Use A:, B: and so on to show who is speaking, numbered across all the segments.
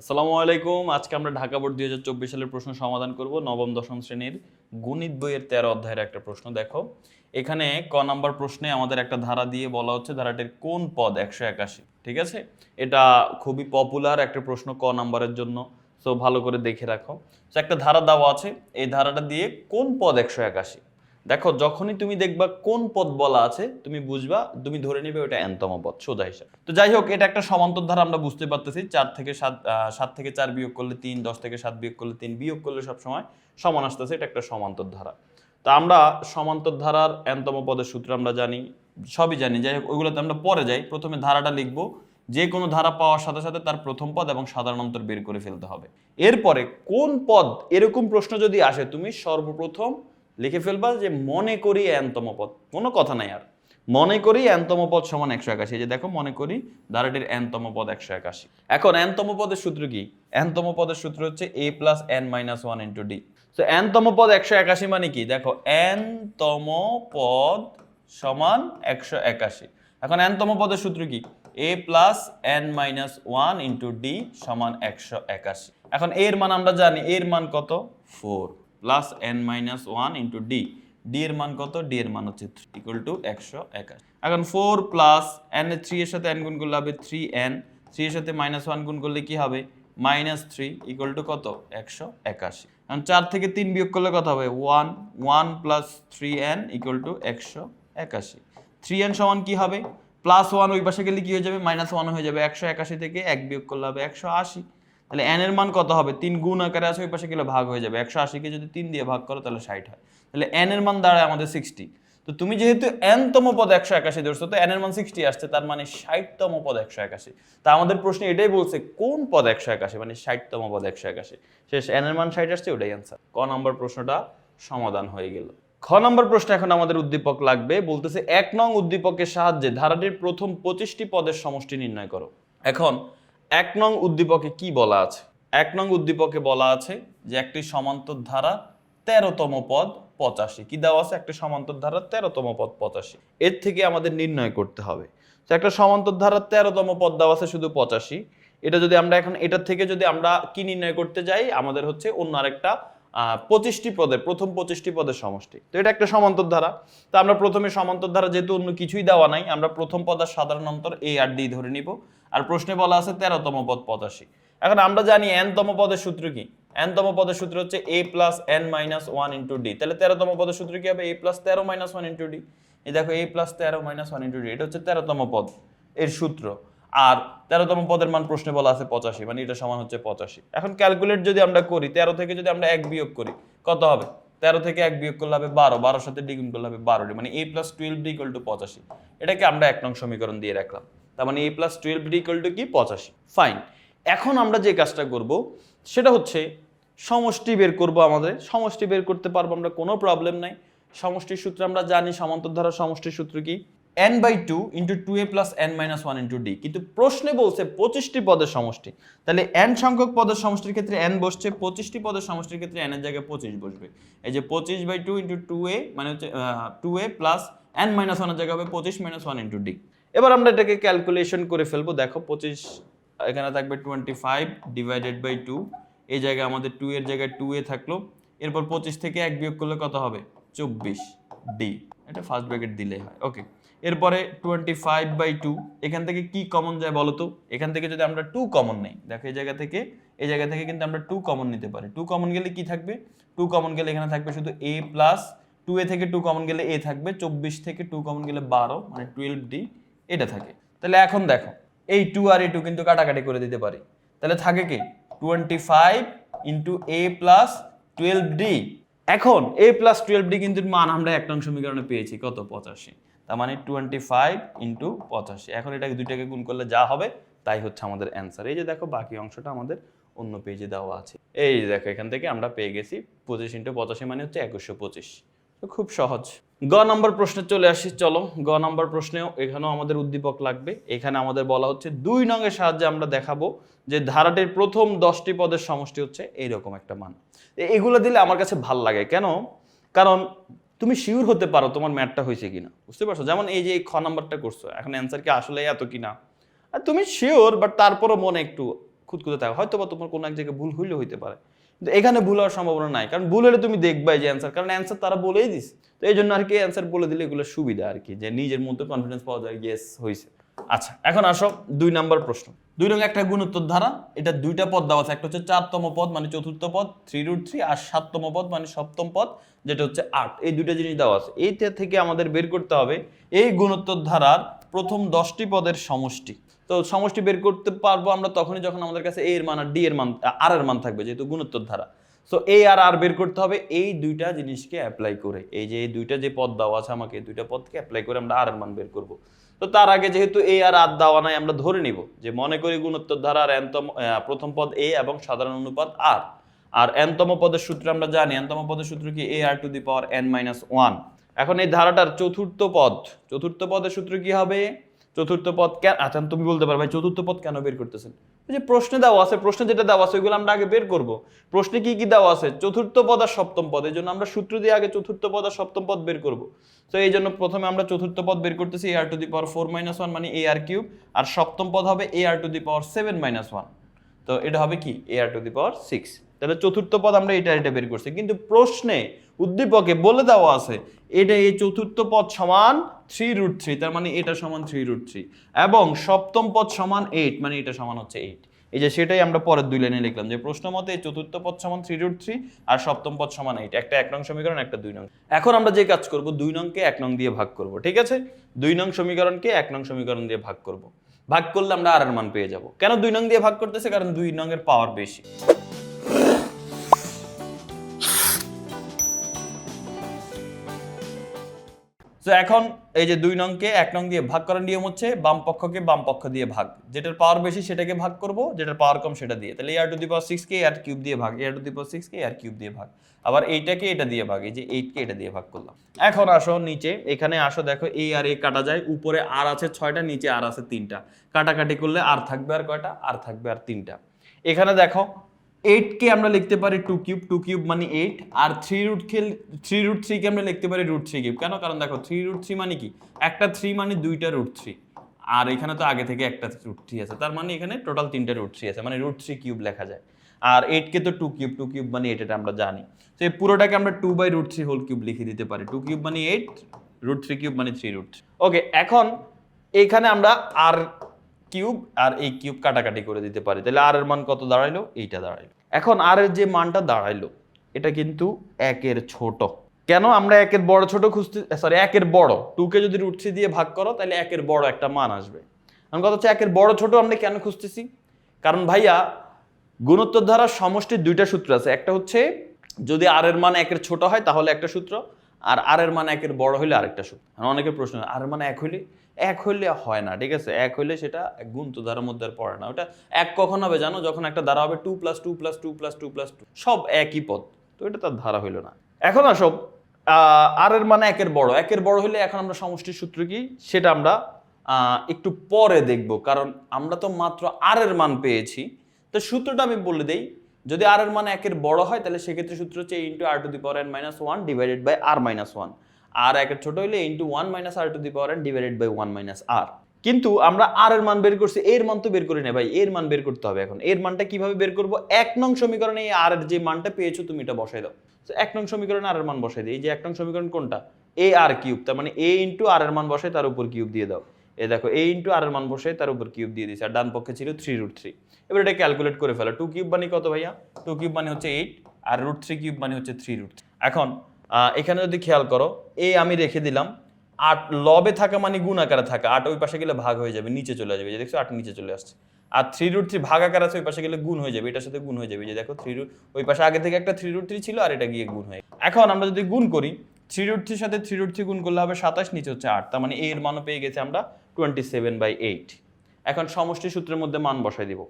A: আসসালামু আলাইকুম। আজকে আমরা ঢাকা বোর্ড 2024 সালের প্রশ্ন সমাধান করব। নবম দশম শ্রেণীর গণিত বইয়ের 13 অধ্যায়ের একটা প্রশ্ন। দেখো এখানে ক নাম্বার প্রশ্নে আমাদের একটা ধারা দিয়ে বলা হচ্ছে ধারাটির কোন পদ 181। ঠিক আছে, এটা খুবই পপুলার একটা প্রশ্ন ক নাম্বারের জন্য। সো ভালো করে দেখে রাখো। সো একটা ধারা দেওয়া আছে, এই ধারাটা দিয়ে কোন পদ 181। দেখো যখনই তুমি দেখবা কোন পদ বলা আছে তুমি বুঝবা, তুমি ধরে নিবে ওটা এনতম পদ, সোজা হিসাব। তো যাই হোক, এটা একটা সমান্তর ধারা আমরা বুঝতে পারতেছি। 4 থেকে 7, 7 থেকে 4 বিয়োগ করলে 3, 10 থেকে 7 বিয়োগ করলে 3, বিয়োগ করলে সবসময় সমান আসতেছে। এটা একটা সমান্তর ধারা। তো আমরা সমান্তর ধারার এনতম পদের সূত্র আমরা জানি, সবই জানি। যাই হোক, ওইগুলোতে আমরা পরে যাই। প্রথমে ধারাটা লিখবো, যে কোনো ধারা পাওয়ার সাথে সাথে তার প্রথম পদ এবং সাধারণ অন্তর বের করে ফেলতে হবে। এরপরে কোন পদ, এরকম প্রশ্ন যদি আসে তুমি সর্বপ্রথম লিখে ফেলবা যে মনে করি এনতম পদ, কোনো কথা নাই আর। মনে করি এনতম পদ সমান 181। এই যে দেখো, মনে করি ধারাটির এনতম পদ 181। এখন এনতম পদের সূত্র কি? এনতম পদের সূত্র হচ্ছে a plus n minus 1 into D. তো এনতম পদ 181 মানে কি? দেখো এনতম পদ সমান 181। এখন এনতম পদের সূত্র কি? a plus n minus 1 into D সমান 181। এখন এর মান আমরা জানি, এর মান কত? 4 plus n minus 1 into D. D এর মান কত? ডি এর মান হচ্ছে 3 ইকুয়াল টু 181। এখন 4 প্লাস n এর 3 এর সাথে n গুণ করলে হবে 3n, 3 এর সাথে মাইনাস 1 গুণ করলে কি হবে? মাইনাস 3 ইকুয়াল টু কত? 181। এখন 4 থেকে 3 বিয়োগ করলে কত হবে? 1, 1 plus 3n equal to 181। 3n সমান কি হবে? প্লাস 1 ওই পাশে গেলে কি হয়ে যাবে? মাইনাস 1 হয়ে যাবে। 181 থেকে 1 বিয়োগ করলে হবে 180। তাহলে n এর মান কত হবে? 3 গুণ আকারে আছে, ওই পাশে গেলে ভাগ হয়ে যাবে। 180 কে যদি 3 দিয়ে ভাগ করো তাহলে 60 হয়। তাহলে n এর মান দাঁড়ায় আমাদের 60। তো তুমি যেহেতু n তম পদ 181 ধরছো, তো n এর মান 60 আসছে, তার মানে 60 তম পদ 181। তা আমাদের প্রশ্নে এটাই বলছে কোন পদ 181, মানে 60 তম পদ 181। শেষ, n এর মান 60 আসছে, ওটাই অ্যান্সার। ক নাম্বার প্রশ্নটা সমাধান হয়ে গেল। খ নম্বর প্রশ্ন এখন আমাদের উদ্দীপক লাগবে। বলতেছে 1 নং উদ্দীপকের সাহায্যে ধারাটির প্রথম 25টি পদের সমষ্টি নির্ণয় করো। এখন 1 নং উদ্দীপকে কি বলা আছে? 1 নং উদ্দীপকে বলা আছে যে একটি সমান্তর ধারা 13তম পদ 85। কি দেওয়া আছে? একটা সমান্তর ধারা 13তম পদ 85। এর থেকে আমাদের নির্ণয় করতে হবে। তো একটা সমান্তর ধারা 13তম পদ দেওয়া আছে শুধু 85। এটা যদি আমরা এখন এটার থেকে যদি আমরা কি নির্ণয় করতে যাই, আমাদের হচ্ছে অন্য আরেকটা 25টি পদের, প্রথম 25টি পদের সমষ্টি। তো এটা একটা সমান্তর ধারা। তো আমরা প্রথমে সমান্তর ধারা, যেহেতু অন্য কিছুই দেওয়া নাই, আমরা প্রথম পদ আর সাধারণ অন্তর a আর d ধরে নিব। আর প্রশ্নে বলা আছে 13তম পদ 85। এখন আমরা জানি n তম পদের সূত্র কি? n তম পদের সূত্র হচ্ছে a plus n minus 1 into D. তাহলে 13তম পদের সূত্র কি হবে? a plus 13 minus 1 into D. এই দেখো, a plus 13 minus 1 into D, এটা হচ্ছে 13তম পদ এর সূত্র। আর 13তম পদের মান প্রশ্নে বলা আছে 85, মানে এটা সমান হচ্ছে 85। এখন ক্যালকুলেট যদি আমরা করি, 13 থেকে যদি আমরা 1 বিয়োগ করি কত হবে? 13 থেকে 1 বিয়োগ করলে হবে 12, 12 সাথে ডি গুণ করলে হবে 12, মানে a plus 12d equal to 85। এটাকে আমরা 1 নং সমীকরণ দিয়ে রাখলাম। তার মানে a plus 12d equal to কি? 85। ফাইন। এখন আমরা যে কাজটা করব সেটা হচ্ছে সমষ্টি বের করব। আমাদের সমষ্টি বের করতে পারবো আমরা, কোনো প্রবলেম নাই। সমষ্টির সূত্র আমরা জানি, সমান্তর ধারার সমষ্টির সূত্র কি? n/2 into 2a plus n minus 1 into D. কিন্তু প্রশ্নে বলছে 25টি পদের সমষ্টি। তাহলে n সংখ্যক পদের সমষ্টির ক্ষেত্রে n বসছে, 25টি পদের সমষ্টির ক্ষেত্রে n এর জায়গায় 25 বসবে। এই যে 25/2 ইন্টু 2a মানে হচ্ছে 2a প্লাস n মাইনাস 1 এর জায়গায় হবে 25 মাইনাস 1 ইন্টু ডি। এবার আমরা এটাকে ক্যালকুলেশন করে ফেলবো। দেখো 25 এখানে থাকবে 25 ডিভাইডেড বাই 2। এই জায়গায় আমাদের 2 এর জায়গায় 2a থাকলো। এরপর 25 থেকে 1 বিয়োগ করলে কত হবে? 24 ডি। এটা ফার্স্ট ব্র্যাকেট দিলেই হয়। ওকে। এরপরে 25/2, এখান থেকে কি কমন যায় বলো তো? এখান থেকে যদি আমরা 2 কমন নেই, দেখো এই জায়গা থেকে কিন্তু আমরা 2 কমন নিতে পারি। 2 কমন গেলে কি থাকবে? 2 কমন গেলে এখানে থাকবে শুধু a প্লাস 2a থেকে 2 কমন গেলে a থাকবে, 24 থেকে 2 কমন গেলে 12, মানে 12d এটা থাকে। তাহলে এখন দেখো, এই 2 আর এই 2 কিন্তু কাটাকাটি করে দিতে পারি। তাহলে থাকে কি? 25 ইন্টু a প্লাস 12d। এখন a প্লাস 12d কিন্তু মান আমরা 1 নং সমীকরণে পেয়েছি কত? 85। তার মানে 25 ইন্টু 85। এখন এটাকে দুইটাকে গুণ করলে যা হবে তাই হচ্ছে আমাদের অ্যান্সার। এই যে দেখো, বাকি অংশটা আমাদের অন্য পেজে দেওয়া আছে। এই যে দেখো, এখান থেকে আমরা পেয়ে গেছি 25 ইন্টু 85 মানে হচ্ছে 2125। তো খুব সহজ। গ নম্বর প্রশ্নে চলে আসি। চলো, গ নম্বর প্রশ্নেও এখানেও আমাদের উদ্দীপক লাগবে। এখানে আমাদের বলা হচ্ছে 2 নংয়ের সাহায্যে আমরা দেখাবো যে ধারাটির প্রথম 10টি পদের সমষ্টি হচ্ছে এইরকম একটা মান। এগুলো দিলে আমার কাছে ভাল লাগে। কেন? কারণ তুমি শিওর হতে পারো তোমার ম্যাথটা হয়েছে কিনা, বুঝতে পারছো? যেমন এই যে খ নাম্বারটা করছো, এখন অ্যান্সার কি আসলে এত কিনা আর তুমি শিওর, বাট তারপরও মনে একটু খুঁতখুঁতে থাকো, হয়তো বা তোমার কোনো এক জায়গায় ভুল হইলেও হইতে পারে, কিন্তু এখানে ভুল হওয়ার সম্ভাবনা নাই, কারণ ভুল হলে তুমি দেখবাই যে অ্যান্সার, কারণ অ্যান্সার তারা বলেই দিস। তো এই জন্য আর কি অ্যান্সার বলে দিলে এগুলো সুবিধা আর কি, যে নিজের মধ্যে কনফিডেন্স পাওয়া যায়, ইয়েস হয়েছে। আচ্ছা, এখন আসো 2 নাম্বার প্রশ্ন। 2 নং একটা গুণোত্তর ধারা, এটা 2টা পদ দেওয়া আছে, একটা হচ্ছে 4তম পদ মানে চতুর্থ পদ 3√3, আর 7তম পদ মানে সপ্তম পদ যেটা হচ্ছে 8। এই 2টা জিনিস দেওয়া আছে, এইটা থেকে আমাদের বের করতে হবে এই গুণোত্তর ধারার প্রথম 10টি পদের সমষ্টি। তো সমষ্টি বের করতে পারবো আমরা তখনই যখন আমাদের কাছে এ এর মান আর ডি এর মান আর এর মান থাকবে, যেহেতু গুণোত্তর ধারা। সো এ আর আর বের করতে হবে এই 2টা জিনিসকে অ্যাপ্লাই করে, এই যে এই 2টা যে পদ দেওয়া আছে আমাকে, 2টা পদকে অ্যাপ্লাই করে আমরা আর এর মান বের করব। তো তার আগে যেহেতু এ আর আর দেওয়া নাই, আমরা ধরে নিব যে মনে করি গুণোত্তর ধারার প্রথম পদ এ এবং সাধারণ অনুপাত আর, আর এনতম পদের সূত্র আমরা জানি, এনতম পদের সূত্র কি এ আর টু দি পাওয়ার n-1। এখন এই ধারাটার চতুর্থ পদের সূত্র কি হবে? চতুর্থ পদ কেন, আচ্ছা তুমি বলতে পারো ভাই চতুর্থ পদ কেন বের করতেছেন? ওই যে প্রশ্নে দেওয়া আছে, প্রশ্নে যেটা দেওয়া আছে ওইগুলো আমরা আগে বের করব। প্রশ্নে কি কি দেওয়া আছে? চতুর্থ পদ আর সপ্তম পদ, এই জন্য আমরা সূত্র দিয়ে আগে চতুর্থ পদ আর সপ্তম পদ বের করব। তো এই জন্য প্রথমে আমরা চতুর্থ পদ বের করতেছি এ আর টু দি পাওয়ার 4-1 মানে এ আর কিউব, আর সপ্তম পদ হবে এ আর টু দি পাওয়ার 7-1, তো এটা হবে কি এ আর টু দি পাওয়ার 6। তাহলে চতুর্থ পদ আমরা এটা বের করছি, কিন্তু প্রশ্নে উদ্দীপকে বলে দেওয়া আছে এটা এই চতুর্থ পদ সমান 3√3, তার মানে এটা সমান 3√3, এবং সপ্তম পদ সমান 8 মানে এটা সমান হচ্ছে 8। এই যে সেটাই আমরা পরের 2 লাইনে লিখলাম, যে প্রশ্ন মতে এই চতুর্থ পদ সমান 3√3 আর সপ্তম পদ সমান 8, একটা 1 নং সমীকরণ, একটা 2 নং। এখন আমরা যে কাজ করব 2 নংকে 1 নং দিয়ে ভাগ করব, ঠিক আছে? 2 নং সমীকরণকে 1 নং সমীকরণ দিয়ে ভাগ করব, ভাগ করলে আমরা আর এর মান পেয়ে যাব। কেন 2 নং দিয়ে ভাগ করতেছে? কারণ 2 নং এর পাওয়ার বেশি। তো এখন এই যে 2 নংকে 1 নং দিয়ে ভাগ করার নিয়ম হচ্ছে বাম পক্ষকে বাম পক্ষ দিয়ে ভাগ, যেটার পাওয়ার বেশি সেটাকে ভাগ করব, যেটার পাওয়ার কম সেটা দিয়ে। তাহলে আর two the power 6 K R cube দিয়ে ভাগ, আর two the power 6 K R cube দিয়ে ভাগ, আবার এইটাকে এটা দিয়ে ভাগ, এই যে 8 কে এটা দিয়ে ভাগ করলাম। এখন আসো নিচে, এখানে আসো, দেখো এই আর এ কাটা যায়, উপরে আর আছে 6টা, নিচে আর আছে 3টা, কাটাকাটি করলে আর থাকবে আর কয়টা? আর থাকবে আর 3টা। এখানে দেখো 8 কে আমরা লিখতে পারি 2 কিউব মানে 8, আর 3√3 কে আমরা লিখতে পারি √3 কিউব। কেন? কারণ দেখো 3√3 মানে কি, একটা 3 মানে 2টা √3, আর এখানে তো আগে থেকে একটা √3 আছে, তার মানে এখানে টোটাল 3টা √3 আছে, মানে √3 কিউব লেখা যায়। আর 8 কে তো 2 কিউব মানে 8, এটা আমরা জানি। তো এই পুরোটাকে আমরা 2/√3 হোল কিউব লিখে দিতে পারি, 2 কিউব মানে 8, √3 কিউব মানে 3√3। ওকে, এখন এখানে আমরা আর কিউব আর এই কিউব কাটাকাটি করে দিতে পারি, তাহলে আর এর মান কত দাঁড়াইলো? এইটা দাঁড়াইলো। এখন আর এর যে মানটা দাঁড়াইলো এটা কিন্তু 1 এর ছোট। কেন? আমরা 1 এর বড় ছোট খুঁজতে, সরি 1 এর বড়, 2 কে যদি √3 দিয়ে ভাগ করো তাহলে 1 এর বড় একটা মান আসবে। এখন কথা হচ্ছে 1 এর বড় ছোট আমরা কেন খুঁজতেছি? কারণ ভাইয়া গুণোত্তর ধারার সমষ্টির 2টা সূত্র আছে, একটা হচ্ছে যদি আর এর মান 1 এর ছোট হয় তাহলে একটা সূত্র, আর আর এর মান 1 এর বড় হইলে আরেকটা সূত্র। অনেকের প্রশ্ন, আর এর মান 1 হইলে হয় না, ঠিক আছে? 1 হইলে সেটা গুণিত ধারার মধ্যে আর পড়ে না। ওটা 1 কখন হবে জানো? যখন একটা ধারা হবে 2 + 2 + 2 + 2 + 2, সব একই পদ, তো এটা তার ধারা হইল না। এখন আসো আর এর মানে 1 এর বড় হইলে এখন আমরা সমষ্টির সূত্র কি সেটা আমরা একটু পরে দেখব, কারণ আমরা তো মাত্র আর এর মান পেয়েছি। তো সূত্রটা আমি বলে দেই, যদি আর এর মান 1 এর বড় হয় তাহলে সেক্ষেত্রে সূত্র হচ্ছে r to the power n-1 divided by r-1, আর 1 এর ছোট হইলে 1 - r to the power n divided by 1 - r। কিন্তু আমরা আর এর মান বের করছি, এর মান তো বের করি না ভাই, এর মান বের করতে হবে। এখন এর মানটা কিভাবে বের করব? 1 নং সমীকরণে এই আর এর যে মানটা পেয়েছো তুমি এটা বসাই দাও। তো 1 নং সমীকরণে আর এর মান বসাই দিই, এই যে 1 নং সমীকরণ কোনটা? a r কিউব, তার মানে a ইনটু আর এর মান বসাই তার উপর কিউব দিয়ে দাও। এই দেখো a ইনটু আর এর মান বসাই তার উপর কিউব দিয়ে দিয়েছি, আর ডান পক্ষে ছিল 3√3। এবার এটা ক্যালকুলেট করে ফেলো, 2 কিউব মানে কত ভাইয়া? 2 কিউব মানে হচ্ছে 8, আর √3 কিউব মানে হচ্ছে 3√3। এখন এখানে যদি খেয়াল করো, a আমি রেখে দিলাম, 8 লবে থাকা মানে গুণ আকারে থাকা, 8 ওই পাশে গেলে ভাগ হয়ে যাবে, নিচে চলে আসবে, যে দেখছো 8 নিচে চলে আসছে। আর 3√3 ভাগ আকার আছে, ওই পাশে গেলে গুণ হয়ে যাবে, এটার সাথে গুণ হয়ে যাবে, যে দেখো 3 ওই পাশে আগে থেকে একটা 3√3 ছিল আর এটা গিয়ে গুণ হয়ে। এখন আমরা যদি গুণ করি, 3√3 সাথে 3√3 গুণ করলে হবে 27, নিচে হচ্ছে 8, তার মানে a এর মানও পেয়ে গেছে আমরা 27/8। এখন সমষ্টি সূত্রের মধ্যে মান বসাই দিব।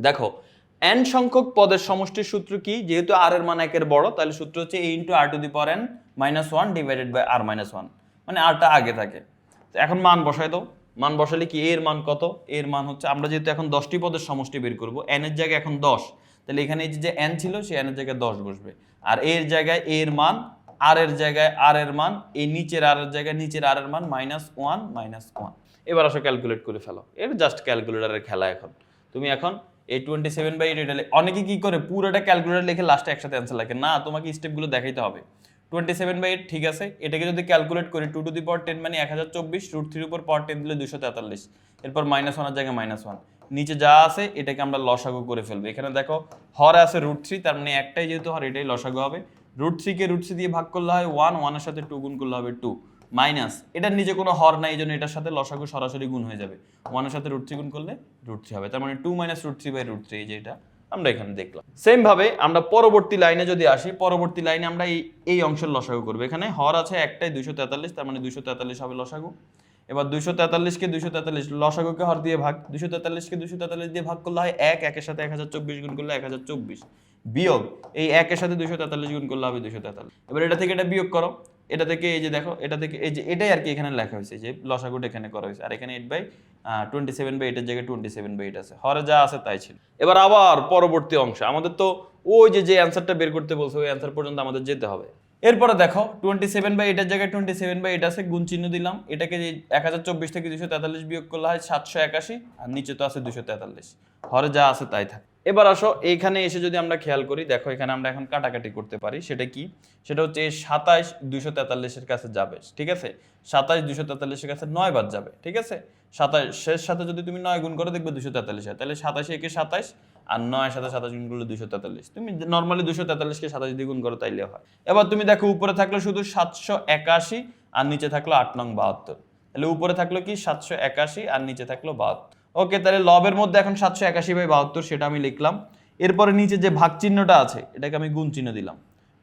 A: দেখো n সংখ্যক পদের সমষ্টির সূত্র কি? যেহেতু r এর মান 1 এর বড়, তাহলে সূত্র হচ্ছে a r to the power n-1 divided by r-1, মানে rটা আগে থাকে। তো এখন মান বসাই দাও, মান বসালে কি এর মান কত? এর মান হচ্ছে, আমরা যেহেতু এখন 10টি পদের সমষ্টি বের করব, n এর জায়গায় এখন 10, তাহলে এখানে এই যে n ছিল সেই n এর জায়গায় 10 বসবে, আর এর জায়গায় এর মান, আর এর জায়গায় আর এর মান, এই নিচের আর এর জায়গায় নিচের আর এর মান -1 - 1। এবার আসো ক্যালকুলেট করে ফেলো, এর জাস্ট ক্যালকুলেটরের খেলা। এখন তুমি এখন এই 27/8 এটা অনেকে কি করে পুরোটা ক্যালকুলেটর লিখে লাস্টে একসাথে অ্যান্সার লেখে, না তোমাকে স্টেপগুলো দেখাইতে হবে। 27/8 ঠিক আছে, এটাকে যদি ক্যালকুলেট করি 2 টু দি পাওয়ার 10 মানে 1024, √3 উপর পাওয়ার 10 দিলে 243, এরপর -1 এর জায়গায় -1, নিচে যা আছে এটাকে আমরা লসাগু করে ফেলবো। এখানে দেখো হরে আছে √3, তার মানে একটাই যেহেতু হর এটাই লসাগু হবে। √3 কে √3 দিয়ে ভাগ করলে হয় 1, 1 এর সাথে 2 গুণ করলে হবে 2, মাইনাস এটার নিচে কোনো হর নাই, এই জন্য এটার সাথে লসাগু সরাসরি গুণ হয়ে যাবে, 1 এর সাথে √3 গুণ করলে √3 হবে, তার মানে 2 - √3/√3, এই যে এটা আমরা এখানে দেখলাম। সেম ভাবে আমরা পরবর্তী লাইনে যদি আসি, পরবর্তী লাইনে আমরা এই অংশের লসাগু করব। এখানে হর আছে একটাই 243, তার মানে 243 হবে লসাগু। এবার 243 কে 243 লসাগুকে হর দিয়ে ভাগ, 243 কে 243 দিয়ে ভাগ করলে হয় 1, 1 এর সাথে 1024 গুণ করলে 1024, বিয়োগ এই 1 এর সাথে 243 গুণ করলে হবে 243। এবার এটা থেকে এটা বিয়োগ করো, এটা থেকে এই যে দেখো, এটা থেকে এই যে এটাই আর কি এখানে লেখা হয়েছে, যে লসাগুটা এখানে করা হয়েছে, আর এখানে 8/27/8 এর জায়গায় 27/8 আছে, হরে যা আছে তাই ছিল। এবার আবার পরবর্তী অংশ, আমাদের তো ওই যে অ্যানসারটা বের করতে বলছে ওই অ্যানসার পর্যন্ত আমাদের যেতে হবে। এরপরে দেখো 27/8 এর জায়গায় 27/8 আছে, গুণ চিহ্ন দিলাম, এটাকে 1024 থেকে 243 বিয়োগ করলে হয় 781, আর নিচে তো আছে 243, হরে যা আছে তাই থাকে। এবার আসো এইখানে এসে যদি আমরা খেয়াল করি, দেখো এখানে আমরা এখন কাটাকাটি করতে পারি, সেটা কি, সেটা হচ্ছে 27 243 এর কাছে যাবে, ঠিক আছে, 27 243 এর কাছে 9 বার যাবে, ঠিক আছে, 27 এর সাথে যদি তুমি 9 গুণ করো দেখবে 243 হয়, তাহলে 27 একে 27 আর 9 এর সাথে 27 গুণ করলে 243, তুমি নরমালি 243 কে 27 দিয়ে গুণ করো তাইলে হয়। এবার তুমি দেখো উপরে থাকলো শুধু 781 আর নিচে থাকলো 8 নং 72, তাহলে উপরে থাকলো কি 781 আর নিচে থাকলো 72। ওকে, তাহলে লবের মধ্যে এখন 781/72 সেটা আমি লিখলাম। এরপরে নিচে যে ভাগ চিহ্নটা আছে এটাকে আমি গুণ চিহ্ন দিলাম,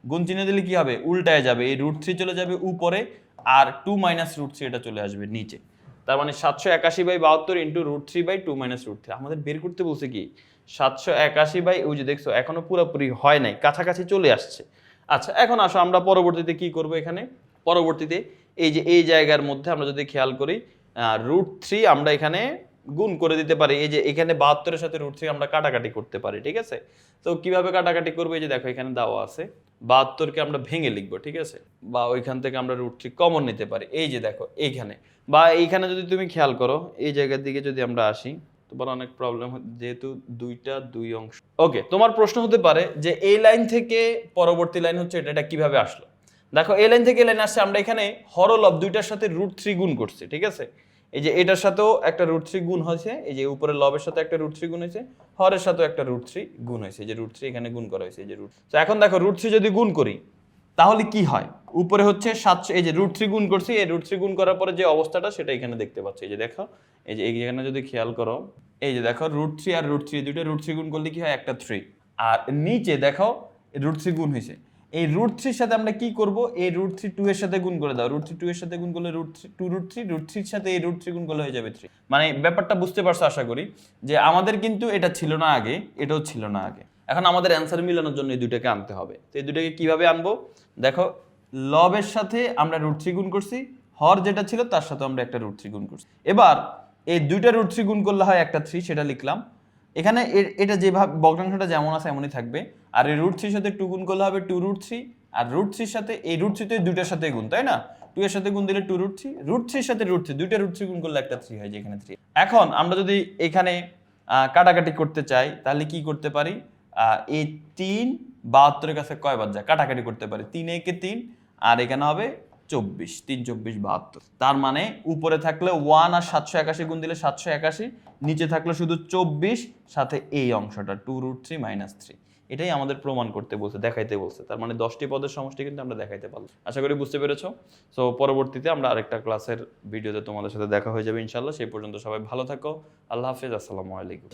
A: গুণ চিহ্ন দিলে কি হবে, উল্টায় যাবে, এই √3 চলে যাবে উপরে আর 2 - √3 এটা চলে আসবে নিচে, তার মানে 781/72 ইন্টু √3/2 - √3। আমাদের বের করতে বলছে কি 781 ওই যে দেখছো এখনো পুরোপুরি হয় নাই, কাছাকাছি চলে আসছে। আচ্ছা, এখন আসো আমরা পরবর্তীতে কি করব, এখানে পরবর্তীতে এই যে এই জায়গার মধ্যে আমরা যদি খেয়াল করি √3 আমরা এখানে গুণ করে দিতে পারি, এই যে এখানে 72 এর সাথে √3 আমরা কাটাকাটি করতে পারি, ঠিক আছে। তো কিভাবে কাটাকাটি করবো, এই যে দেখো এখানে দেওয়া আছে 72 কে আমরা ভেঙে লিখবো, ঠিক আছে, বা ওইখান থেকে আমরা √3 কমন নিতে পারি, এই যে দেখো এইখানে, বা এইখানে যদি তুমি খেয়াল করো এই জায়গার দিকে যদি আমরা আসি, তোমার অনেক প্রবলেম, যেহেতু দুই অংশ। ওকে, তোমার প্রশ্ন হতে পারে যে এই লাইন থেকে পরবর্তী লাইন হচ্ছে এটা কিভাবে আসলো। দেখো এই লাইন থেকে এই লাইন আসছে, আমরা এখানে হরলব দুইটার সাথে √3 গুণ করছি, ঠিক আছে, এই যে এটার সাথেও একটা √3 গুণ হয়েছে, এই যে উপরের লবের সাথে একটা √3 গুণ হয়েছে, হরের সাথেও একটা √3 গুণ হয়েছে, এই যে √3 এখানে গুণ করা হয়েছে, এই যে তো এখন দেখো √3 যদি গুণ করি তাহলে কি হয়, উপরে হচ্ছে 700, এই যে √3 গুণ করছি, এই √3 গুণ করার পরে যে অবস্থাটা সেটা এখানে দেখতে পাচ্ছি, এই যে দেখো, এই যে এখানে যদি খেয়াল করো, এই যে দেখো √3 আর √3 দুইটা √3 গুণ করলে কি হয়, একটা 3, আর নিচে দেখো √3 গুণ হয়েছে, এই √3 এর সাথে আমরা কি করব, এই √3 2 এর সাথে গুণ করে দাও, √3 2 এর সাথে গুণ করলে √3 এর সাথে এই √3 গুণ করলে হয়ে যাবে 3। মানে ব্যাপারটা বুঝতে পারছো আশা করি, যে আমাদের কিন্তু এটা ছিল না আগে, এটাও ছিল না আগে, এখন আমাদের অ্যানসার মিলানোর জন্য এই দুটোকে আনতে হবে। তো এই দুটোকে কিভাবে আনবো, দেখো লবের সাথে আমরা √3 গুণ করছি, হর যেটা ছিল তার সাথে আমরা একটা √3 গুণ করছি, এবার এই দুইটা √3 গুণ করলে হয় একটা 3, সেটা লিখলাম এখানে, এটা যেভাবে ভগ্নাংশটা যেমন আছে এমনই থাকবে, আর এই √3 এর সাথে 2 গুণ করলে হবে 2√3, আর √3 এর সাথে এই √3 তো দুইটার সাথে গুণ, তাই না, 2 এর সাথে গুণ দিলে 2√3, √3 এর সাথে √3, দুইটা √3 গুণ করলে একটা 3 হয়, যেখানে 3। এখন আমরা যদি এখানে কাটাকাটি করতে চাই তাহলে কি করতে পারি, এই 3 72 এর কাছে কয়বার যায় কাটাকাটি করতে পারি, 3 একে 3, আর এখানে হবে 24, 3 24 72, তার মানে উপরে থাকলে 1 আর 781 গুণ দিলে 781, নিচে থাকলো শুধু 24, সাথে এই অংশটা 2√3 - 3, এটাই আমাদের প্রমাণ করতে বলছে, দেখাইতে বলছে, তার মানে 10টি পদের সমষ্টি কিন্তু আমরা দেখাইতে পারলাম। আশা করি বুঝতে পেরেছো। সো পরবর্তীতে আমরা আরেকটা ক্লাসের ভিডিওতে তোমাদের সাথে দেখা হয়ে যাবে ইনশাআল্লাহ। সেই পর্যন্ত সবাই ভালো থাকো, আল্লাহ হাফেজ, আসসালামু আলাইকুম।